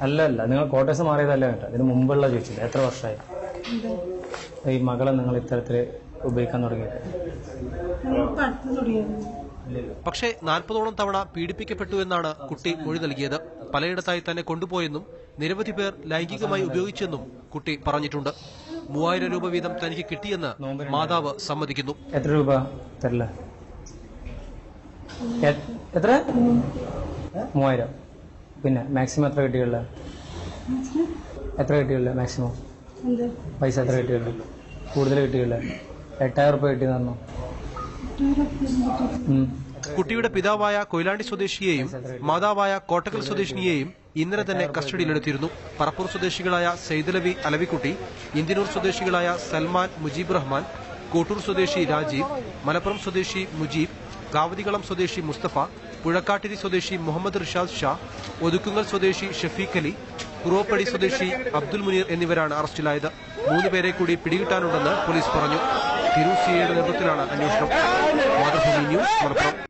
അല്ല അല്ല, നിങ്ങൾ ക്വാർട്ടേഴ്സ് മാറിയതല്ല കേട്ടോ, ഇതിന് മുമ്പുള്ള ചോദിച്ചില്ല. എത്ര വർഷമായി ഈ മകളെ നിങ്ങൾ ഇത്തരത്തിൽ ഉപയോഗിക്കാൻ തുടങ്ങിയത്? പക്ഷേ 40ഓളം തവണ പീഡിപ്പിക്കപ്പെട്ടു എന്നാണ് കുട്ടി മൊഴി നൽകിയത്. പലയിടത്തായി തന്നെ കൊണ്ടുപോയെന്നും നിരവധി പേർ ലൈംഗികമായി ഉപയോഗിച്ചെന്നും കുട്ടി പറഞ്ഞിട്ടുണ്ട്. 3000 രൂപ വീതം തനിക്ക് കിട്ടിയെന്ന് മാതാവ് സമ്മതിക്കുന്നു. എത്ര രൂപ തരില്ല? എത്ര? 3000. പിന്നെ മാക്സിമം എത്ര കിട്ടിയുള്ള? എത്ര കിട്ടിയുള്ള മാക്സിമം പൈസ? എത്ര കിട്ടിയുള്ള? കൂടുതൽ കിട്ടിയുള്ള? 8000 രൂപ കിട്ടിയെന്ന് പറഞ്ഞു. കുട്ടിയുടെ പിതാവായ കൊയിലാണ്ടി സ്വദേശിയെയും മാതാവായ കോട്ടക്കൽ സ്വദേശിനിയെയും ഇന്നലെ തന്നെ കസ്റ്റഡിയിലെടുത്തിരുന്നു. പറപ്പൂർ സ്വദേശികളായ സെയ്ദലവി അലവിക്കുട്ടി, ഇന്ത്യനൂർ സ്വദേശികളായ സൽമാൻ മുജീബ് റഹ്മാൻ, കോട്ടൂർ സ്വദേശി രാജീവ്, മലപ്പുറം സ്വദേശി മുജീബ്, കാവതികളം സ്വദേശി മുസ്തഫ, പുഴക്കാട്ടിരി സ്വദേശി മുഹമ്മദ് റിഷാദ് ഷാ, ഒതുക്കുങ്ങൽ സ്വദേശി ഷഫീഖ് അലി, കുറോപ്പടി സ്വദേശി അബ്ദുൽ മുനീർ എന്നിവരാണ് അറസ്റ്റിലായത്. 3 പേരെ കൂടി പിടികിട്ടാനുണ്ടെന്ന് പോലീസ് പറഞ്ഞു. തിരൂർ സിഐയുടെ നേതൃത്വത്തിലാണ് അന്വേഷണം. മാതൃഭൂമി ന്യൂസ്, മലപ്പുറം.